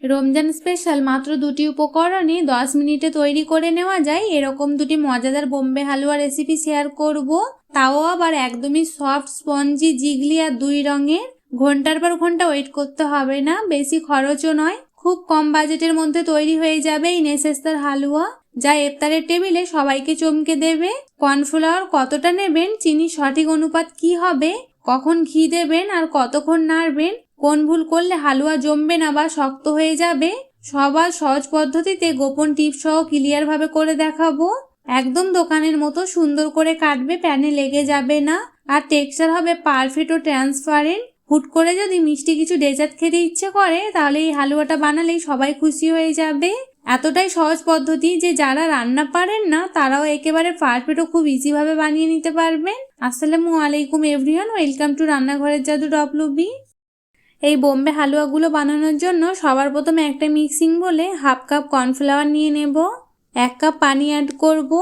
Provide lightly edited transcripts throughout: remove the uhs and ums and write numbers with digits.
Ramzan special মাত্র 2টি উপকরণে 10 মিনিটে তৈরি করে নেওয়া যায় এরকম 2টি মজাদার বোম্বে হালুয়া রেসিপি শেয়ার করব। তাও আবার একদমই সফট, স্পঞ্জি, জিগলি আর 2 রঙের। ঘন্টার পর ঘন্টা ওয়েট করতে হবে না, বেশি খরচও নয়, খুব কম বাজেটের মধ্যে তৈরি হয়ে যাবে এই নেসেস্তার হালুয়া, যা ইফতারের টেবিলে সবাইকে চমকে দেবে। কর্নফ্লাওয়ার কতটা নেবেন, চিনির সঠিক অনুপাত কি হবে, কখন ঘি দেবেন আর কতক্ষণ নাড়বেন, কোন ভুল করলে হালুয়া জমবে না বা শক্ত হয়ে যাবে, সবার সহজ পদ্ধতিতে গোপন টিপস সহ ক্লিয়ার ভাবে করে দেখাবো। একদম দোকানের মতো সুন্দর করে কাটবে, প্যানে লেগে যাবে না, আর টেক্সচার হবে পারফেক্ট ও ট্রান্সপারেন্ট। হুট করে যদি মিষ্টি কিছু ডেজার্ট খেতে ইচ্ছে করে তাহলে এই হালুয়াটা বানালেই সবাই খুশি হয়ে যাবে। এতটাই সহজ পদ্ধতি যে যারা রান্না পারেন না তারাও একেবারে পারফেক্ট ও খুব ইজি ভাবে বানিয়ে নিতে পারবেন। আসসালামু আলাইকুম এভরিওয়ান, ওয়েলকাম টু রান্নাঘরের জাদু ডব্লুবি। এই বোম্বে হালুয়াগুলো বানানোর জন্য সবার প্রথমে একটা মিক্সিং বলে 1/2 কাপ কর্নফ্লাওয়ার নিয়ে নেব। 1 কাপ পানি অ্যাড করব।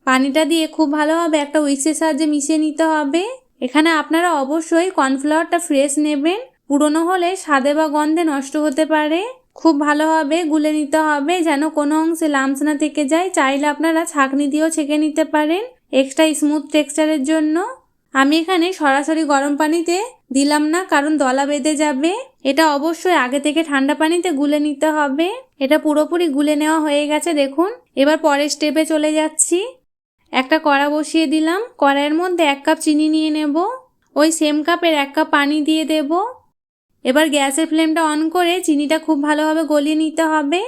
পানিটা দিয়ে খুব ভালোভাবে একটা উইক্সের সাহায্যে মিশিয়ে নিতে হবে। এখানে আপনারা অবশ্যই কর্নফ্লাওয়ারটা ফ্রেশ নেবেন, পুরনো হলে স্বাদে বা গন্ধে নষ্ট হতে পারে। খুব ভালোভাবে গুলে নিতে হবে যেন কোনো অংশে লাম্পস না থেকে যায়। চাইলে আপনারা ছাঁকনি দিয়েও ছেঁকে নিতে পারেন এক্সট্রা স্মুথ টেক্সচারের জন্য। আমি এখানে সরাসরি গরম পানিতে দিলাম না, কারণ দলা বেঁধে যাবে। এটা অবশ্যই আগে থেকে ঠান্ডা পানিতে গুলে নিতে হবে। এটা পুরোপুরি গুলে নেওয়া হয়ে গেছে দেখুন। এবার পরের স্টেপে চলে যাচ্ছি। একটা কড়া বসিয়ে দিলাম, কড়াইয়ের মধ্যে 1 কাপ চিনি নিয়ে নেব। ওই সেম কাপের 1 কাপ পানি দিয়ে দেব। এবার গ্যাসের ফ্লেমটা অন করে চিনিটা খুব ভালোভাবে গলিয়ে নিতে হবে।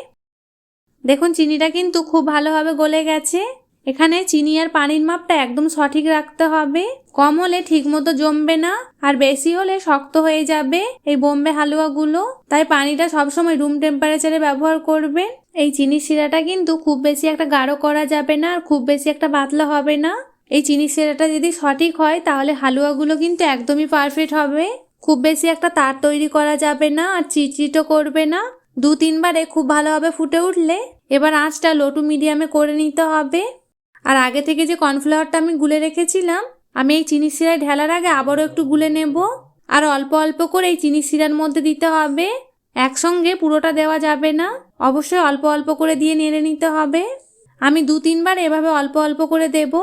দেখুন চিনিটা কিন্তু খুব ভালোভাবে গলে গেছে। এখানে চিনি আর পানির মাপটা একদম সঠিক রাখতে হবে, কম হলে ঠিক মতো জমবে না আর বেশি হলে শক্ত হয়ে যাবে এই বোম্বে হালুয়াগুলো। তাই পানিটা সবসময় রুম টেম্পারেচারে ব্যবহার করবেন। এই চিনির শিরাটা কিন্তু খুব বেশি একটা গাঢ় করা যাবে না আর খুব বেশি একটা পাতলা হবে না। এই চিনির শিরাটা যদি সঠিক হয় তাহলে হালুয়াগুলো কিন্তু একদমই পারফেক্ট হবে। খুব বেশি একটা তার তৈরি করা যাবে না আর চিটচিটও করবে না। 2-3 বারে খুব ভালোভাবে ফুটে উঠলে এবার আঁচটা লো টু মিডিয়ামে করে নিতে হবে। আর আগে থেকে যে কর্নফ্লাওয়ারটা আমি গুলে রেখেছিলাম, আমি এই চিনি শিরায় ঢালার আগে আবারও একটু গুলে নেব। আর অল্প অল্প করে এই চিনি শিরার মধ্যে দিতে হবে, একসঙ্গে পুরোটা দেওয়া যাবে না, অবশ্যই অল্প অল্প করে দিয়ে নেড়ে নিতে হবে। আমি 2-3 বার এভাবে অল্প অল্প করে দেব।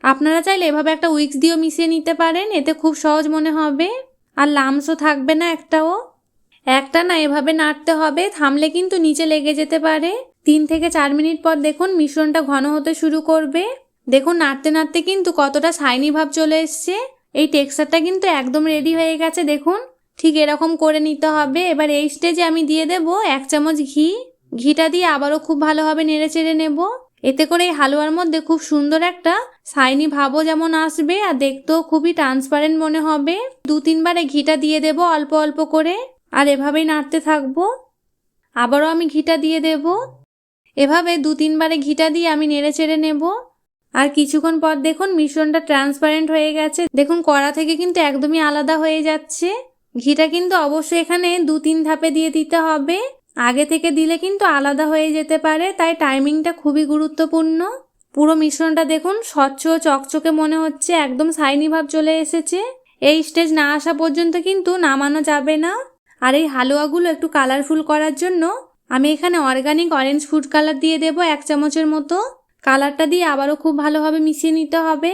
আপনারা চাইলে এভাবে একটা উইক্স দিয়েও মিশিয়ে নিতে পারেন, এতে খুব সহজ মনে হবে আর লাম্পসও থাকবে না একটাও। একটা না এভাবে নাড়তে হবে, থামলে কিন্তু নিচে লেগে যেতে পারে। 3 থেকে 4 মিনিট পর দেখুন মিশ্রণটা ঘন হতে শুরু করবে। দেখুন নাড়তে নাড়তে কিন্তু কতটা শাইনি ভাব চলে এসছে। এই টেক্সচারটা কিন্তু একদম রেডি হয়ে গেছে দেখুন। ঠিক এরকম করে নিতে হবে। এবার এই স্টেজে আমি দিয়ে দেব 1 চামচ ঘি। ঘিটা দিয়ে আবারও খুব ভালোভাবে নেড়ে চেড়ে নেব। এতে করে এই হালুয়ার মধ্যে খুব সুন্দর একটা শাইনি ভাবও যেমন আসবে আর দেখতেও খুবই ট্রান্সপারেন্ট মনে হবে। 2-3 বারে ঘিটা দিয়ে দেব অল্প অল্প করে আর এভাবেই নাড়তে থাকবো। আবারও আমি ঘিটা দিয়ে দেব। এভাবে 2-3 বারে ঘিটা দিয়ে আমি নেড়ে চেড়ে নেব। আর কিছুক্ষণ পর দেখুন মিশ্রণটা ট্রান্সপারেন্ট হয়ে গেছে। দেখুন কড়া থেকে কিন্তু একদমই আলাদা হয়ে যাচ্ছে। ঘিটা কিন্তু অবশ্যই এখানে 2-3 ধাপে দিয়ে দিতে হবে, আগে থেকে দিলে কিন্তু আলাদা হয়ে যেতে পারে, তাই টাইমিংটা খুবই গুরুত্বপূর্ণ। পুরো মিশ্রণটা দেখুন স্বচ্ছ ও চকচকে মনে হচ্ছে, একদম শাইনি ভাব চলে এসেছে। এই স্টেজ না আসা পর্যন্ত কিন্তু নামানো যাবে না। আর এই হালুয়াগুলো একটু কালারফুল করার জন্য আমি এখানে অর্গানিক অরেঞ্জ ফুড কালার দিয়ে দেব 1 চামচের মতো। কালারটা দিয়ে আবারও খুব ভালোভাবে মিশিয়ে নিতে হবে।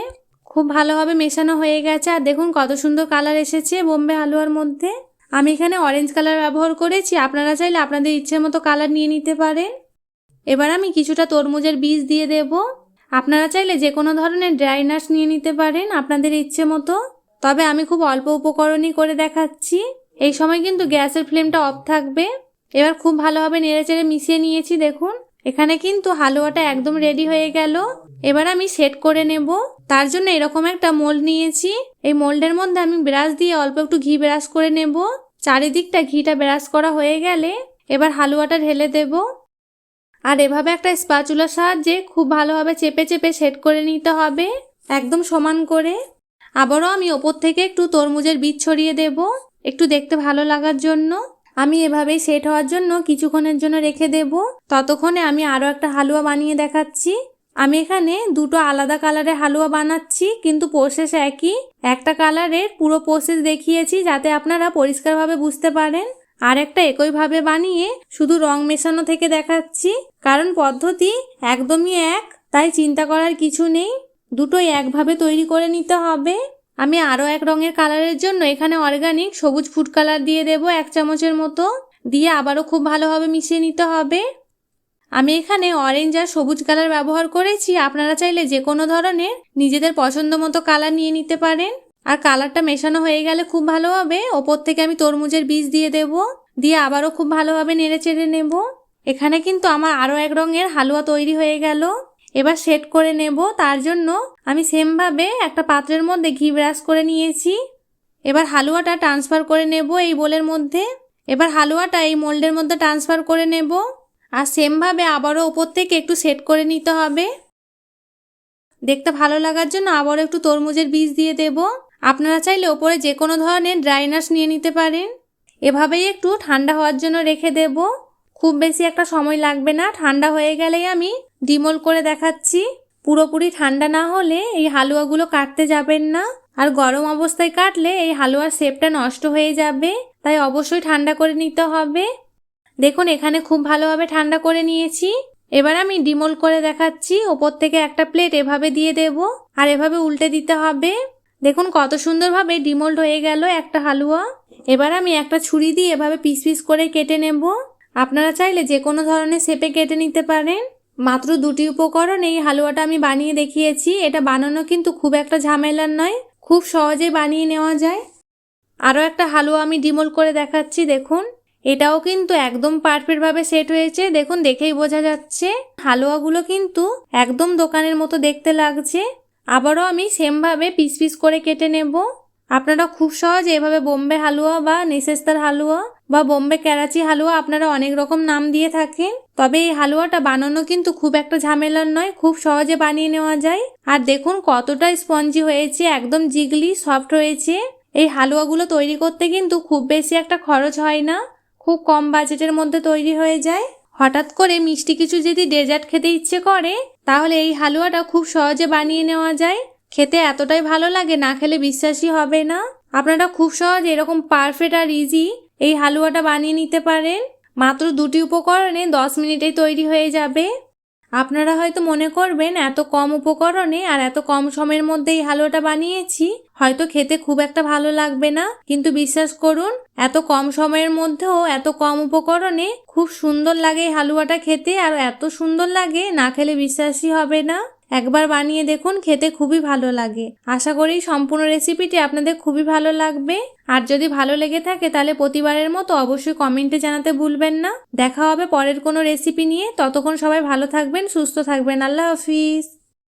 খুব ভালোভাবে মেশানো হয়ে গেছে আর দেখুন কত সুন্দর কালার এসেছে বোম্বে হালুয়ার মধ্যে। আমি এখানে অরেঞ্জ কালার ব্যবহার করেছি, আপনারা চাইলে আপনাদের ইচ্ছের মতো কালার নিয়ে নিতে পারেন। এবার আমি কিছুটা তরমুজের বীজ দিয়ে দেব। আপনারা চাইলে যে কোনো ধরনের ড্রাই নাটস নিয়ে নিতে পারেন আপনাদের ইচ্ছে মতো, তবে আমি খুব অল্প উপকরণই করে দেখাচ্ছি। এই সময় কিন্তু গ্যাসের ফ্লেমটা অফ থাকবে। এবার খুব ভালোভাবে নেড়েচেড়ে মিশিয়ে নিয়েছি দেখুন। এখানে কিন্তু হালুয়াটা একদম রেডি হয়ে গেল। এবার আমি সেট করে নেব। তার জন্য এরকম একটা মোল্ড নিয়েছি। এই মোল্ডের মধ্যে আমি ব্রাশ দিয়ে অল্প একটু ঘি ব্রাশ করে নেব। চারিদিকটা ঘিটা ব্রাশ করা হয়ে গেলে এবার হালুয়াটা ঢেলে দেব। আর এভাবে একটা স্প্যাচুলার সাহায্যে খুব ভালোভাবে চেপে চেপে সেট করে নিতে হবে একদম সমান করে। আবারও আমি ওপর থেকে একটু তরমুজের বীজ ছড়িয়ে দেব একটু দেখতে ভালো লাগার জন্য। আমি এভাবেই সেট হওয়ার জন্য কিছুক্ষণের জন্য রেখে দেব। ততক্ষণে আমি আরও একটা হালুয়া বানিয়ে দেখাচ্ছি। আমি এখানে 2টো আলাদা কালারের হালুয়া বানাচ্ছি, কিন্তু প্রসেস একই। একটা কালারের পুরো প্রসেস দেখিয়েছি যাতে আপনারা পরিষ্কারভাবে বুঝতে পারেন। আর একটা একইভাবে বানিয়ে শুধু রং মেশানো থেকে দেখাচ্ছি, কারণ পদ্ধতি একদমই এক, তাই চিন্তা করার কিছু নেই। দুটোই একভাবে তৈরি করে নিতে হবে। আমি আরও এক রঙের কালারের জন্য এখানে অর্গানিক সবুজ ফুড কালার দিয়ে দেব 1 চামচের মতো, দিয়ে আবারও খুব ভালোভাবে মিশিয়ে নিতে হবে। আমি এখানে অরেঞ্জ আর সবুজ কালার ব্যবহার করেছি, আপনারা চাইলে যে কোনো ধরনের নিজেদের পছন্দ মতো কালার নিয়ে নিতে পারেন। আর কালারটা মেশানো হয়ে গেলে খুব ভালোভাবে ওপর থেকে আমি তরমুজের বীজ দিয়ে দেব, দিয়ে আবারও খুব ভালোভাবে নেড়ে চেড়ে নেব। এখানে কিন্তু আমার আরও এক রঙের হালুয়া তৈরি হয়ে গেল। এবার সেট করে নেব, তার জন্য আমি সেমভাবে একটা পাত্রের মধ্যে ঘি ব্রাশ করে নিয়েছি। এবার হালুয়াটা ট্রান্সফার করে নেব এই বোলের মধ্যে। এবার হালুয়াটা এই মোল্ডের মধ্যে ট্রান্সফার করে নেব, আর সেমভাবে আবারও ওপর থেকে একটু সেট করে নিতে হবে। দেখতে ভালো লাগার জন্য আবারও একটু তরমুজের বীজ দিয়ে দেব। আপনারা চাইলে ওপরে যে কোনো ধরনের ড্রাই নাটস নিয়ে নিতে পারেন। এভাবেই একটু ঠান্ডা হওয়ার জন্য রেখে দেব। খুব বেশি একটা সময় লাগবে না, ঠান্ডা হয়ে গেলেই আমি ডিমোল্ড করে দেখাচ্ছি। পুরোপুরি ঠান্ডা না হলে এই হালুয়াগুলো কাটতে যাবেন না, আর গরম অবস্থায় কাটলে এই হালুয়ার শেপটা নষ্ট হয়ে যাবে, তাই অবশ্যই ঠান্ডা করে নিতে হবে। দেখুন এখানে খুব ভালোভাবে ঠান্ডা করে নিয়েছি। এবার আমি ডিমোল্ড করে দেখাচ্ছি। ওপর থেকে একটা প্লেট এভাবে দিয়ে দেব, আর এভাবে উল্টে দিতে হবে। দেখুন কত সুন্দরভাবে ডিমোল্ড হয়ে গেল একটা হালুয়া। এবার আমি একটা ছুরি দিয়ে এভাবে পিস পিস করে কেটে নেব। আপনারা চাইলে যে কোনো ধরনের শেপে কেটে নিতে পারেন। মাত্র 2টি উপকরণ এই হালুয়াটা আমি বানিয়ে দেখিয়েছি। এটা বানানো কিন্তু খুব একটা ঝামেলার নয়, খুব সহজে বানিয়ে নেওয়া যায়। আরও একটা হালুয়া আমি ডিমোল্ড করে দেখাচ্ছি। দেখুন এটাও কিন্তু একদম পারফেক্টভাবে সেট হয়েছে, দেখুন দেখেই বোঝা যাচ্ছে। হালুয়াগুলো কিন্তু একদম দোকানের মতো দেখতে লাগছে। আবারও আমি সেমভাবে পিস পিস করে কেটে নেব। আপনারা খুব সহজে এভাবে বোম্বে হালুয়া বা নেসেস্তার হালুয়া বা বোম্বে করাচি হালুয়া আপনারা অনেক রকম নাম দিয়ে থাকেন, তবে এই হালুয়াটা বানানো কিন্তু খুব একটা ঝামেলার নয়, খুব সহজে বানিয়ে নেওয়া যায়। আর দেখুন কতটা স্পঞ্জি হয়েছে, একদম জিগলি সফট হয়েছে। এই হালুয়াগুলো তৈরি করতে কিন্তু খুব বেশি একটা খরচ হয় না, খুব কম বাজেটের মধ্যে তৈরি হয়ে যায়। হঠাৎ করে মিষ্টি কিছু যদি ডেজার্ট খেতে ইচ্ছে করে, তাহলে এই হালুয়াটা খুব সহজে বানিয়ে নেওয়া যায়। খেতে এতটাই ভালো লাগে, না খেলে বিশ্বাসই হবে না। আপনারা খুব সহজে এরকম পারফেক্ট আর ইজি এই হালুয়াটা বানিয়ে নিতে পারেন। মাত্র 2টি উপকরণে 10 মিনিটেই তৈরি হয়ে যাবে। আপনারা হয়তো মনে করবেন এত কম উপকরণে আর এত কম সময়ের মধ্যে এই হালুয়াটা বানিয়েছি, হয়তো খেতে খুব একটা ভালো লাগবে না, কিন্তু বিশ্বাস করুন এত কম সময়ের মধ্যেও এত কম উপকরণে খুব সুন্দর লাগে এই হালুয়াটা খেতে, আর এত সুন্দর লাগে না খেলে বিশ্বাসই হবে না। একবার বানিয়ে দেখুন, খেতে খুবই ভালো লাগে। আশা করি সম্পূর্ণ রেসিপিটি আপনাদের খুবই ভালো লাগবে। আর যদি ভালো লেগে থাকে তাহলে প্রতিবারের মতো অবশ্যই কমেন্টে জানাতে ভুলবেন না। দেখা হবে পরের কোনো রেসিপি নিয়ে। ততক্ষণ সবাই ভালো থাকবেন, সুস্থ থাকবেন। আল্লাহ হাফিজ।